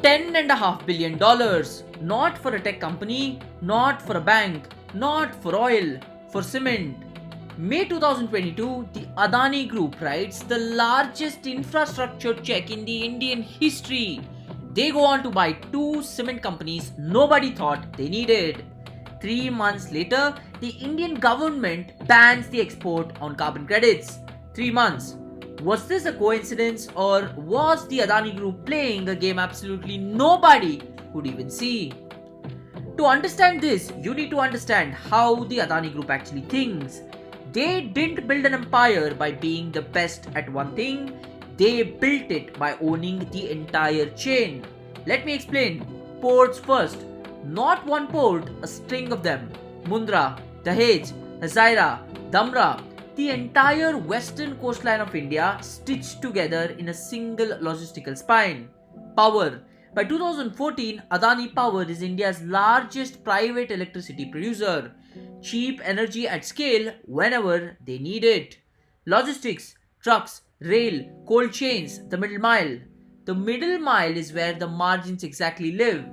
$10.5 billion. Not for a tech company, not for a bank, not for oil, for cement. May 2022, the Adani Group writes the largest infrastructure check in the Indian history. They go on to buy two cement companies nobody thought they needed. 3 months later, the Indian government bans the export on carbon credits. 3 months. Was this a coincidence, or was the Adani Group playing a game absolutely nobody could even see? To understand this, you need to understand how the Adani Group actually thinks. They didn't build an empire by being the best at one thing, they built it by owning the entire chain. Let me explain. Ports first. Not one port, a string of them. Mundra, Dahej, Hazira, Dhamra. The entire western coastline of India stitched together in a single logistical spine. Power. By 2014, Adani Power is India's largest private electricity producer. Cheap energy at scale whenever they need it. Logistics, trucks, rail, cold chains, the middle mile. The middle mile is where the margins exactly live.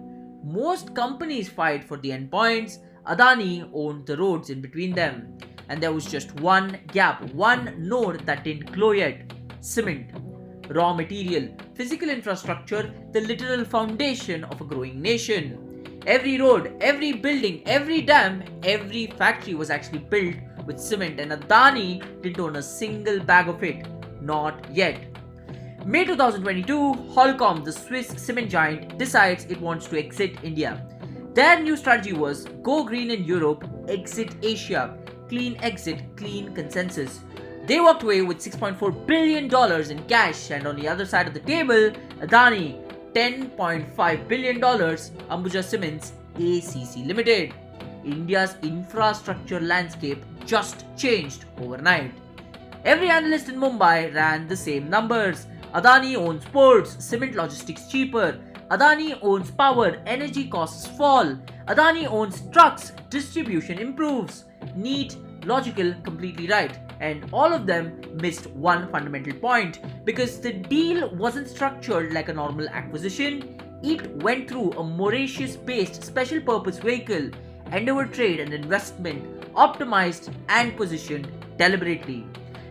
Most companies fight for the endpoints. Adani owned the roads in between them. And there was just one gap, one node that didn't glow yet. Cement. Raw material, physical infrastructure, the literal foundation of a growing nation. Every road, every building, every dam, every factory was actually built with cement, and Adani didn't own a single bag of it. Not yet. May 2022, Holcim, the Swiss cement giant, decides it wants to exit India. Their new strategy was go green in Europe, exit Asia. Clean exit, clean consensus. They walked away with $6.4 billion in cash, and on the other side of the table, Adani, $10.5 billion, Ambuja Cements, ACC Limited. India's infrastructure landscape just changed overnight. Every analyst in Mumbai ran the same numbers. Adani owns ports, cement logistics cheaper. Adani owns power, energy costs fall. Adani owns trucks, distribution improves. Neat, logical, completely right. And all of them missed one fundamental point, because the deal wasn't structured like a normal acquisition. It went through a Mauritius-based special purpose vehicle, Endeavour Trade and Investment, optimized and positioned deliberately.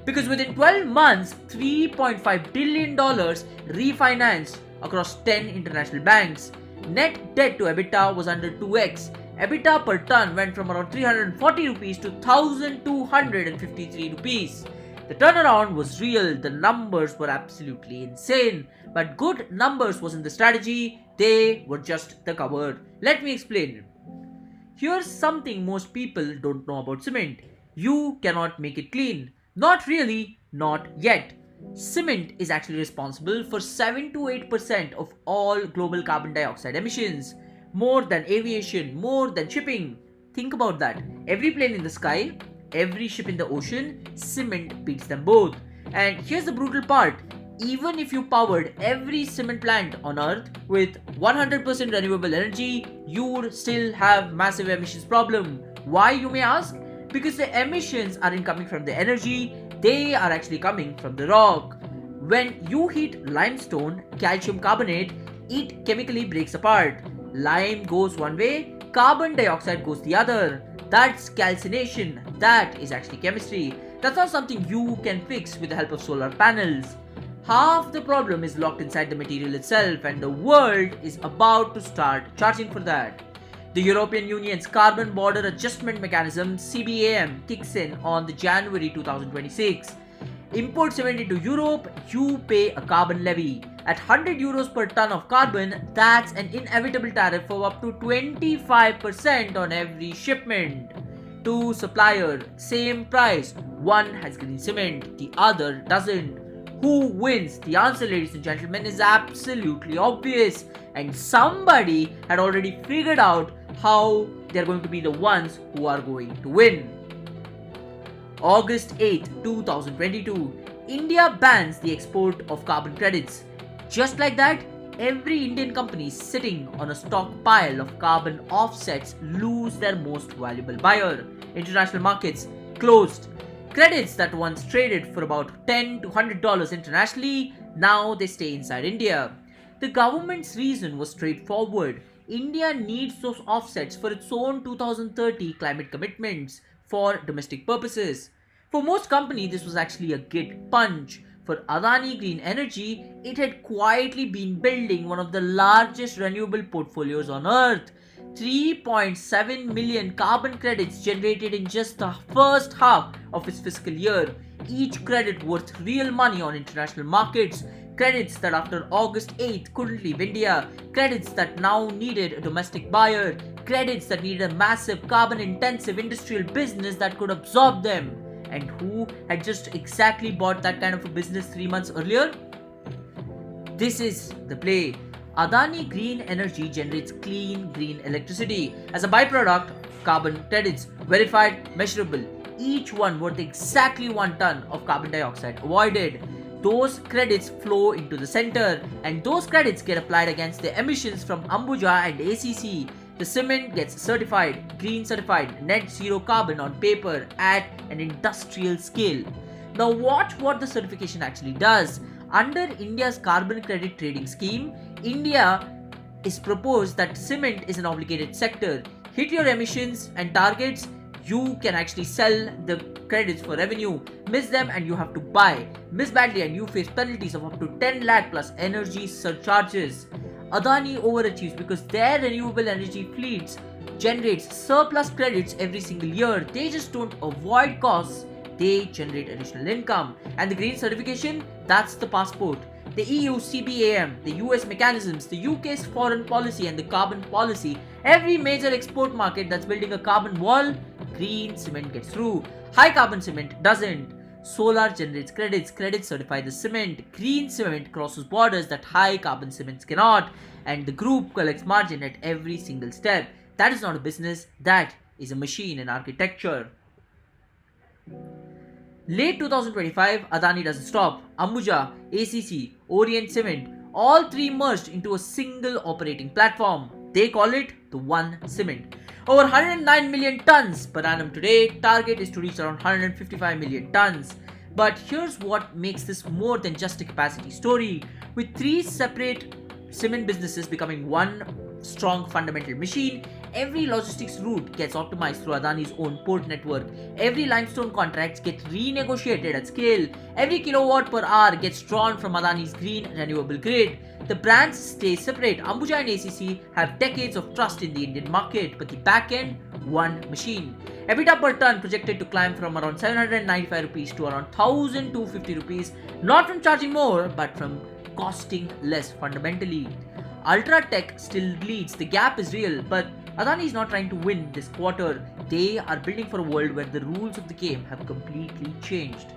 Because within 12 months, $3.5 billion refinanced across 10 international banks. Net debt to EBITDA was under 2x. EBITDA per ton went from around 340 rupees to 1253 rupees. The turnaround was real, the numbers were absolutely insane. But good numbers wasn't the strategy, they were just the cover. Let me explain. Here's something most people don't know about cement. You cannot make it clean. Not really, not yet. Cement is actually responsible for 7 to 8% of all global carbon dioxide emissions. More than aviation, more than shipping. Think about that. Every plane in the sky, every ship in the ocean, cement beats them both. And here's the brutal part. Even if you powered every cement plant on earth with 100% renewable energy, you would still have massive emissions problem. Why, you may ask? Because the emissions aren't coming from the energy, they are actually coming from the rock. When you heat limestone, calcium carbonate, it chemically breaks apart. Lime goes one way, carbon dioxide goes the other. That's calcination. That is actually chemistry. That's not something you can fix with the help of solar panels. Half the problem is locked inside the material itself, and the world is about to start charging for that. The European Union's Carbon Border Adjustment Mechanism (CBAM) kicks in on the January 2026. Import cement into Europe, you pay a carbon levy. At 100 euros per ton of carbon, that's an inevitable tariff of up to 25% on every shipment. To supplier, same price. One has green cement, the other doesn't. Who wins? The answer, ladies and gentlemen, is absolutely obvious. And somebody had already figured out how they're going to be the ones who are going to win. August 8, 2022, India bans the export of carbon credits. Just like that, every Indian company sitting on a stockpile of carbon offsets lose their most valuable buyer. International markets closed. Credits that once traded for about $10 to $100 internationally, now they stay inside India. The government's reason was straightforward. India needs those offsets for its own 2030 climate commitments for domestic purposes. For most companies, this was actually a git punch. For Adani Green Energy, it had quietly been building one of the largest renewable portfolios on earth. 3.7 million carbon credits generated in just the first half of its fiscal year, each credit worth real money on international markets. Credits that after August 8th couldn't leave India, credits that now needed a domestic buyer, credits that needed a massive carbon intensive industrial business that could absorb them. And who had just exactly bought that kind of a business 3 months earlier? This is the play. Adani Green Energy generates clean green electricity. As a byproduct, carbon credits, verified, measurable, each one worth exactly 1 ton of carbon dioxide avoided. Those credits flow into the center, and those credits get applied against the emissions from Ambuja and ACC. The cement gets certified, green certified, net zero carbon on paper at an industrial scale. Now watch what the certification actually does. Under India's carbon credit trading scheme, India is proposed that cement is an obligated sector. Hit your emissions and targets, you can actually sell the credits for revenue. Miss them and you have to buy. Miss badly and you face penalties of up to 10 lakh plus energy surcharges. Adani overachieves because their renewable energy fleets generates surplus credits every single year. They just don't avoid costs, they generate additional income. And the green certification, that's the passport. The EU CBAM, the US mechanisms, the UK's foreign policy and the carbon policy, every major export market that's building a carbon wall, green cement gets through. High carbon cement doesn't. Solar generates credits, credits certify the cement, green cement crosses borders that high carbon cements cannot, and the group collects margin at every single step. That is not a business, that is a machine in architecture. Late 2025, Adani doesn't stop. Ambuja, ACC, Orient Cement, all three merged into a single operating platform. They call it the One Cement. Over 109 million tons per annum today, target is to reach around 155 million tons. But here's what makes this more than just a capacity story. With 3 separate cement businesses becoming one strong fundamental machine, every logistics route gets optimized through Adani's own port network. Every limestone contracts get renegotiated at scale. Every kilowatt per hour gets drawn from Adani's green renewable grid. The brands stay separate. Ambuja and ACC have decades of trust in the Indian market, but the back end, one machine. EBITDA per ton projected to climb from around 795 rupees to around 1250 rupees, not from charging more, but from costing less fundamentally. Ultratech still leads, the gap is real, but Adani is not trying to win this quarter. They are building for a world where the rules of the game have completely changed.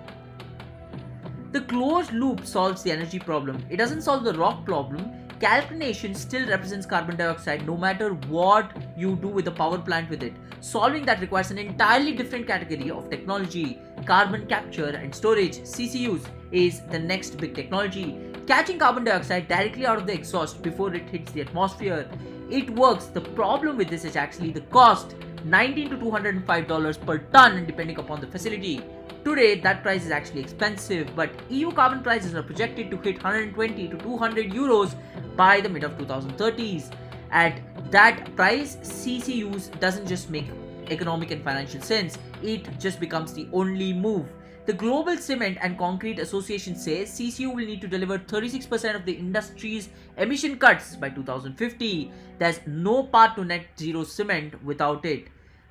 The closed loop solves the energy problem. It doesn't solve the rock problem. Calcination still represents carbon dioxide no matter what you do with the power plant with it. Solving that requires an entirely different category of technology. Carbon capture and storage, CCUs, is the next big technology. Catching carbon dioxide directly out of the exhaust before it hits the atmosphere. It works. The problem with this is actually the cost. $19 to $205 per ton depending upon the facility. Today, that price is actually expensive, but EU carbon prices are projected to hit 120 to 200 euros by the mid of 2030s. At that price, CCUs doesn't just make economic and financial sense, it just becomes the only move. The Global Cement and Concrete Association says CCU will need to deliver 36% of the industry's emission cuts by 2050. There's no path to net zero cement without it.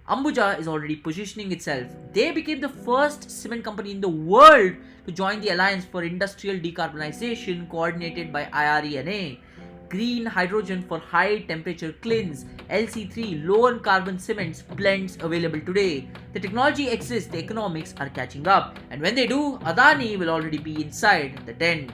Ambuja is already positioning itself. They became the first cement company in the world to join the Alliance for Industrial Decarbonization coordinated by IRENA. Green hydrogen for high temperature kilns, LC3 low on carbon cements blends available today. The technology exists, the economics are catching up, and when they do, Adani will already be inside the tent.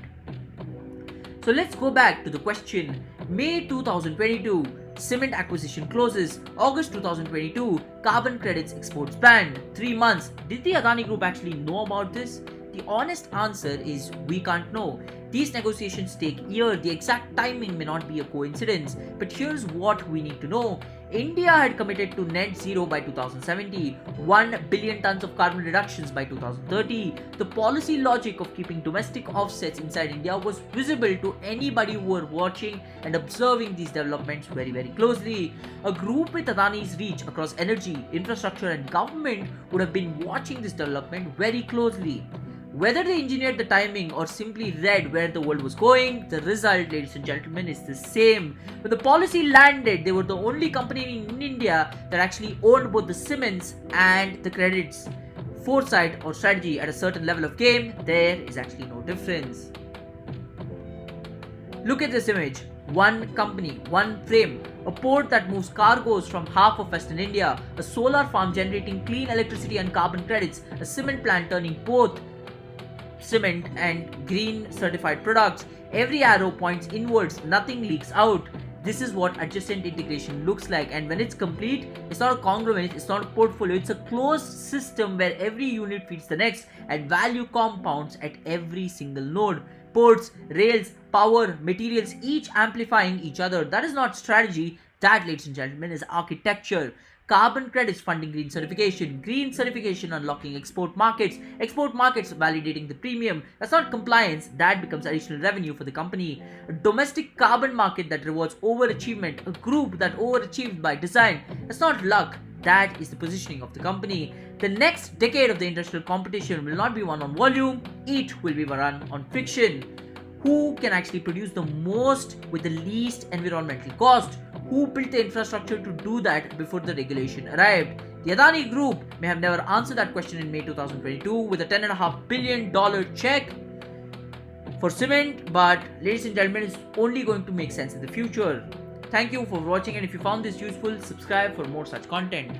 So let's go back to the question. May 2022, cement acquisition closes. August 2022, carbon credits exports banned. 3 months. Did the Adani Group actually know about this? The honest answer is we can't know. These negotiations take years, the exact timing may not be a coincidence, but here's what we need to know. India had committed to net zero by 2070, 1 billion tons of carbon reductions by 2030. The policy logic of keeping domestic offsets inside India was visible to anybody who were watching and observing these developments very, very closely. A group with Adani's reach across energy, infrastructure, and government would have been watching this development very closely. Whether they engineered the timing or simply read where the world was going, the result, ladies and gentlemen, is the same. When the policy landed, they were the only company in India that actually owned both the cements and the credits. Foresight or strategy at a certain level of game, there is actually no difference. Look at this image. One company, one frame, a port that moves cargoes from half of Western India, a solar farm generating clean electricity and carbon credits, a cement plant turning both cement and green certified products. Every arrow points inwards, nothing leaks out. This is what adjacent integration looks like, and when it's complete, it's not a conglomerate, it's not a portfolio, it's a closed system where every unit feeds the next and value compounds at every single node. Ports, rails, power, materials, each amplifying each other. That is not strategy, that, ladies and gentlemen, is architecture. Carbon credits funding green certification unlocking export markets validating the premium. That's not compliance, that becomes additional revenue for the company. A domestic carbon market that rewards overachievement, a group that overachieved by design. That's not luck, that is the positioning of the company. The next decade of the industrial competition will not be won on volume, it will be run on friction. Who can actually produce the most with the least environmental cost? Who built the infrastructure to do that before the regulation arrived? The Adani Group may have never answered that question in May 2022 with a $10.5 billion check for cement, but ladies and gentlemen, it's only going to make sense in the future. Thank you for watching, and if you found this useful, subscribe for more such content.